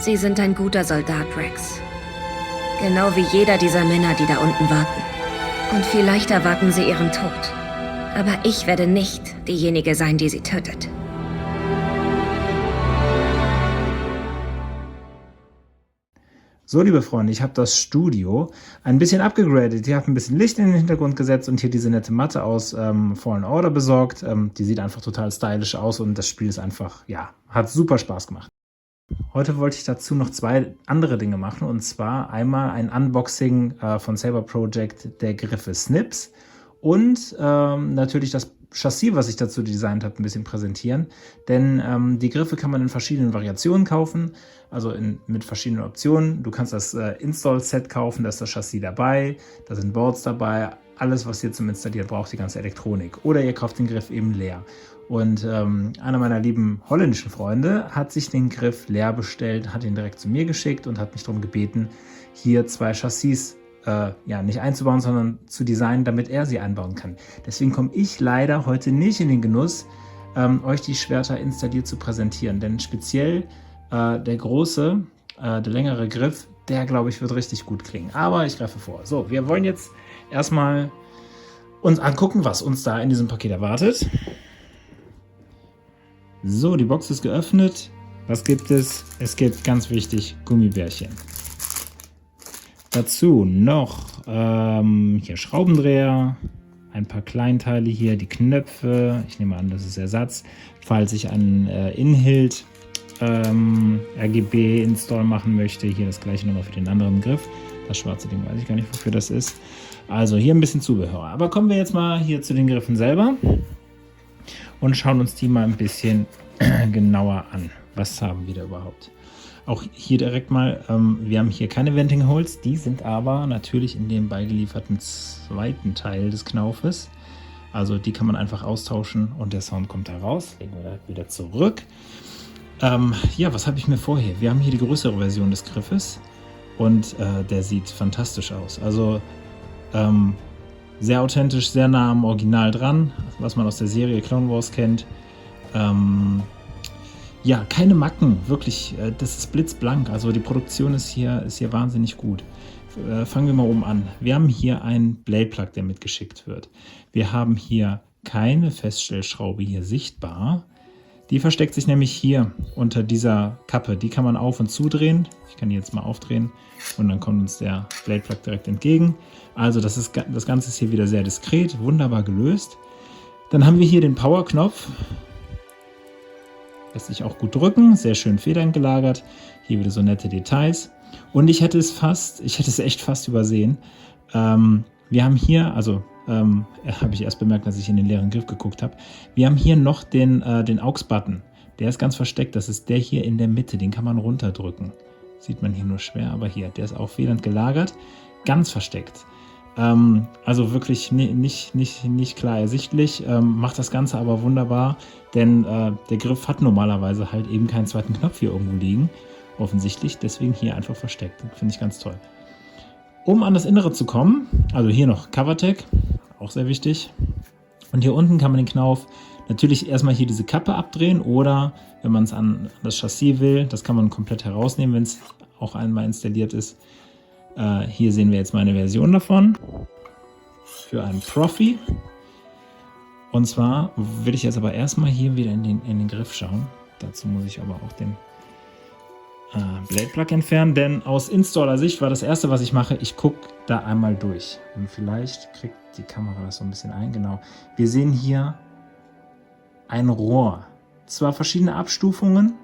Sie sind ein guter Soldat, Rex. Genau wie jeder dieser Männer, die da unten warten. Und vielleicht erwarten sie ihren Tod. Aber ich werde nicht diejenige sein, die sie tötet. So, liebe Freunde, ich habe das Studio ein bisschen abgegradet. Ich habe ein bisschen Licht in den Hintergrund gesetzt und hier diese nette Matte aus Fallen Order besorgt. Die sieht einfach total stylisch aus und das Spiel ist einfach, ja, hat super Spaß gemacht. Heute wollte ich dazu noch 2 andere Dinge machen, und zwar einmal ein Unboxing von Saber Project der Griffe Snips und natürlich das Chassis, was ich dazu designt habe, ein bisschen präsentieren. Denn die Griffe kann man in verschiedenen Variationen kaufen, also mit verschiedenen Optionen. Du kannst das Install-Set kaufen, da ist das Chassis dabei, da sind Boards dabei, alles, was ihr zum Installieren braucht, die ganze Elektronik. Oder ihr kauft den Griff eben leer. Und einer meiner lieben holländischen Freunde hat sich den Griff leer bestellt, hat ihn direkt zu mir geschickt und hat mich darum gebeten, hier 2 Chassis nicht einzubauen, sondern zu designen, damit er sie einbauen kann. Deswegen komme ich leider heute nicht in den Genuss, euch die Schwerter installiert zu präsentieren. Denn speziell der große, der längere Griff, der, glaube ich, wird richtig gut klingen. Aber ich greife vor. So, wir wollen jetzt erstmal uns angucken, was uns da in diesem Paket erwartet. So, die Box ist geöffnet. Was gibt es? Es gibt, ganz wichtig, Gummibärchen. Dazu noch hier Schraubendreher, ein paar Kleinteile hier, die Knöpfe. Ich nehme an, das ist Ersatz. Falls ich einen Inhilt RGB Install machen möchte, hier das gleiche nochmal für den anderen Griff. Das schwarze Ding weiß ich gar nicht, wofür das ist. Also hier ein bisschen Zubehör. Aber kommen wir jetzt mal hier zu den Griffen selber und schauen uns die mal ein bisschen genauer an. Was haben wir da überhaupt? Auch hier direkt mal, wir haben hier keine Venting Holes, die sind aber natürlich in dem beigelieferten zweiten Teil des Knaufes. Also die kann man einfach austauschen und der Sound kommt da raus. Legen wir da wieder zurück. Ja, was habe ich mir vorher? Wir haben hier die größere Version des Griffes und der sieht fantastisch aus. Also sehr authentisch, sehr nah am Original dran, was man aus der Serie Clone Wars kennt. Ja, keine Macken, wirklich, das ist blitzblank, also die Produktion ist hier wahnsinnig gut. Fangen wir mal oben an. Wir haben hier einen Blade Plug, der mitgeschickt wird. Wir haben hier keine Feststellschraube hier sichtbar. Die versteckt sich nämlich hier unter dieser Kappe. Die kann man auf- und zudrehen. Ich kann die jetzt mal aufdrehen und dann kommt uns der Blade Plug direkt entgegen. Also das Ganze ist hier wieder sehr diskret, wunderbar gelöst. Dann haben wir hier den Power-Knopf. Lässt sich auch gut drücken, sehr schön federnd gelagert. Hier wieder so nette Details. Und ich hätte es echt fast übersehen. Wir haben hier, habe ich erst bemerkt, als ich in den leeren Griff geguckt habe. Wir haben hier noch den AUX-Button. Der ist ganz versteckt, das ist der hier in der Mitte, den kann man runterdrücken. Sieht man hier nur schwer, aber hier, der ist auch federnd gelagert. Ganz versteckt. Also wirklich nicht klar ersichtlich, macht das Ganze aber wunderbar, denn der Griff hat normalerweise halt eben keinen zweiten Knopf hier irgendwo liegen, offensichtlich, deswegen hier einfach versteckt, finde ich ganz toll. Um an das Innere zu kommen, also hier noch Covertech, auch sehr wichtig, und hier unten kann man den Knauf natürlich erstmal hier diese Kappe abdrehen oder wenn man es an das Chassis will, das kann man komplett herausnehmen, wenn es auch einmal installiert ist. Hier sehen wir jetzt meine Version davon für einen Profi. Und zwar will ich jetzt aber erstmal hier wieder in den Griff schauen. Dazu muss ich aber auch den Blade Plug entfernen, denn aus Installer-Sicht war das erste, was ich mache, ich gucke da einmal durch. Und vielleicht kriegt die Kamera das so ein bisschen ein. Genau. Wir sehen hier ein Rohr. Zwar verschiedene Abstufungen,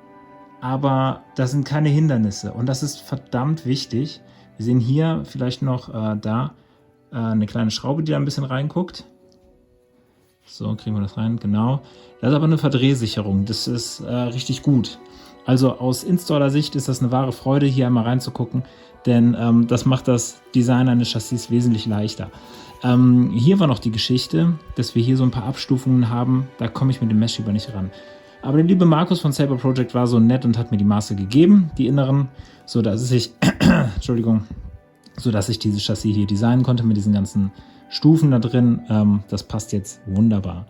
aber das sind keine Hindernisse. Und das ist verdammt wichtig. Wir sehen hier vielleicht noch eine kleine Schraube, die da ein bisschen reinguckt. So, kriegen wir das rein, genau. Das ist aber eine Verdrehsicherung, das ist richtig gut. Also aus Installer-Sicht ist das eine wahre Freude, hier einmal reinzugucken, denn das macht das Design eines Chassis wesentlich leichter. Hier war noch die Geschichte, dass wir hier so ein paar Abstufungen haben, da komme ich mit dem Meshschieber nicht ran. Aber der liebe Markus von Saber Project war so nett und hat mir die Maße gegeben, die inneren, so dass ich dieses Chassis hier designen konnte mit diesen ganzen Stufen da drin. Das passt jetzt wunderbar.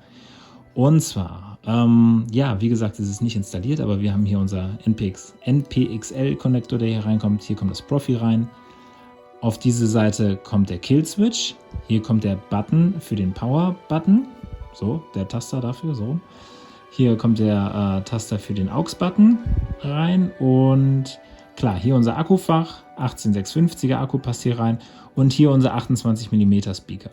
Und zwar ja, wie gesagt, es ist nicht installiert, aber wir haben hier unser NPXL-Konnektor, der hier reinkommt. Hier kommt das Profi rein. Auf diese Seite kommt der Kill-Switch. Hier kommt der Button für den Power-Button. So, der Taster dafür, so. Hier kommt der Taster für den AUX-Button rein. Und klar, hier unser Akkufach. 18650er Akku passt hier rein. Und hier unser 28 mm Speaker.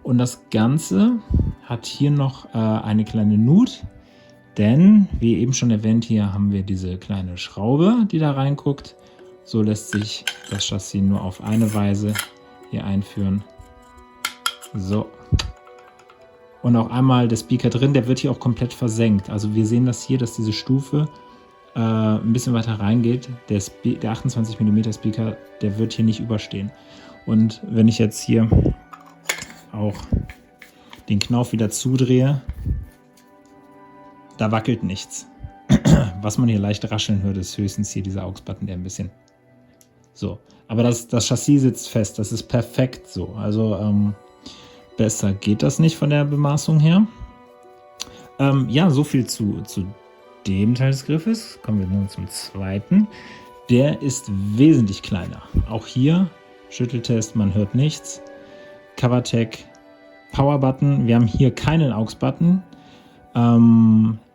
Und das Ganze hat hier noch eine kleine Nut, denn, wie eben schon erwähnt, hier haben wir diese kleine Schraube, die da reinguckt. So lässt sich das Chassis nur auf eine Weise hier einführen. So. Und auch einmal der Speaker drin, der wird hier auch komplett versenkt. Also wir sehen das hier, dass diese Stufe ein bisschen weiter reingeht. Der 28 mm Speaker, der wird hier nicht überstehen. Und wenn ich jetzt hier auch den Knauf wieder zudrehe, da wackelt nichts. Was man hier leicht rascheln hört, ist höchstens hier dieser AUX-Button, der ein bisschen so. Aber das Chassis sitzt fest, das ist perfekt so. Also besser geht das nicht von der Bemaßung her. Ja, so viel zu dem Teil des Griffes. Kommen wir nun zum zweiten. Der ist wesentlich kleiner. Auch hier Schütteltest, man hört nichts. CoverTech, Power-Button. Wir haben hier keinen AUX-Button.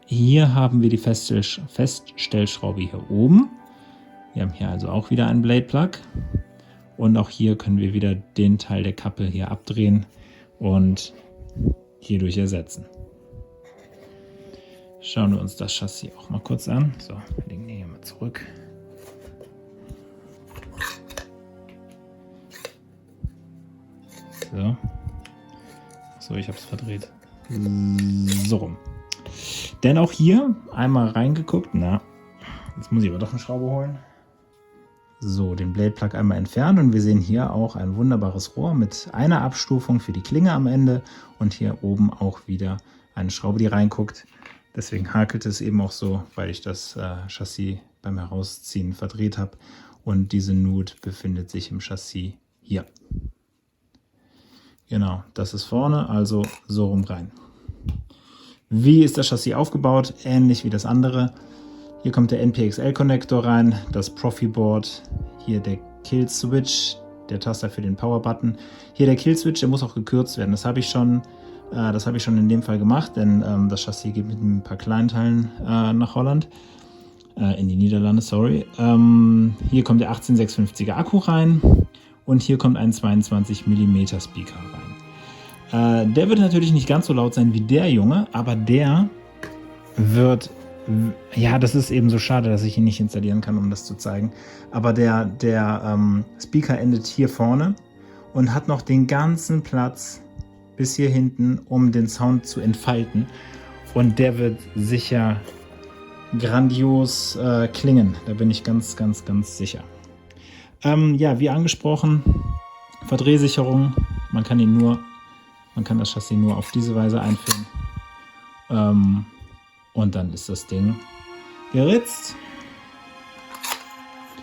Hier haben wir die Feststellschraube hier oben. Wir haben hier also auch wieder einen Blade-Plug. Und auch hier können wir wieder den Teil der Kappe hier abdrehen und hierdurch ersetzen. Schauen wir uns das Chassis auch mal kurz an. So, wir legen den hier mal zurück. So, ich habe es verdreht. So rum. Denn auch hier einmal reingeguckt. Na, jetzt muss ich aber doch eine Schraube holen. So, den Blade Plug einmal entfernen und wir sehen hier auch ein wunderbares Rohr mit einer Abstufung für die Klinge am Ende und hier oben auch wieder eine Schraube, die reinguckt. Deswegen hakelt es eben auch so, weil ich das Chassis beim Herausziehen verdreht habe und diese Nut befindet sich im Chassis hier. Genau, das ist vorne, also so rum rein. Wie ist das Chassis aufgebaut? Ähnlich wie das andere. Hier kommt der NPXL-Konnektor rein, das Profi-Board, hier der Kill-Switch, der Taster für den Power-Button. Hier der Kill-Switch, der muss auch gekürzt werden. Das habe ich schon in dem Fall gemacht, denn das Chassis geht mit ein paar Kleinteilen nach Holland, in die Niederlande, sorry. Hier kommt der 18650er Akku rein. Und hier kommt ein 22 mm Speaker rein. Der wird natürlich nicht ganz so laut sein wie der Junge, aber der wird, ja, das ist eben so schade, dass ich ihn nicht installieren kann, um das zu zeigen. Aber der Speaker endet hier vorne und hat noch den ganzen Platz bis hier hinten, um den Sound zu entfalten. Und der wird sicher grandios klingen. Da bin ich ganz, ganz, ganz sicher. Ja, wie angesprochen, Verdrehsicherung. Man kann das Chassis nur auf diese Weise einführen. Und dann ist das Ding geritzt.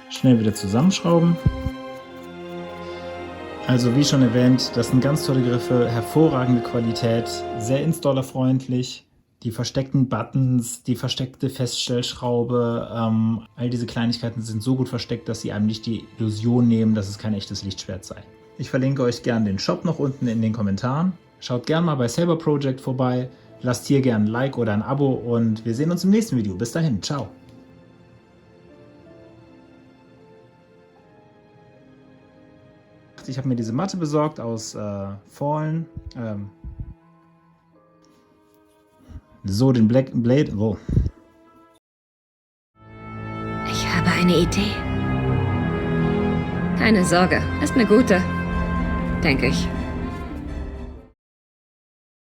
Schnell wieder zusammenschrauben. Also wie schon erwähnt, das sind ganz tolle Griffe, hervorragende Qualität, sehr installerfreundlich. Die versteckten Buttons, die versteckte Feststellschraube, all diese Kleinigkeiten sind so gut versteckt, dass sie einem nicht die Illusion nehmen, dass es kein echtes Lichtschwert sei. Ich verlinke euch gerne den Shop noch unten in den Kommentaren. Schaut gerne mal bei Saber Project vorbei, lasst hier gerne ein Like oder ein Abo und wir sehen uns im nächsten Video. Bis dahin, ciao! Ich habe mir diese Matte besorgt aus Fallen. So, den Black Blade. Oh. Ich habe eine Idee. Keine Sorge, ist eine gute. Denke ich.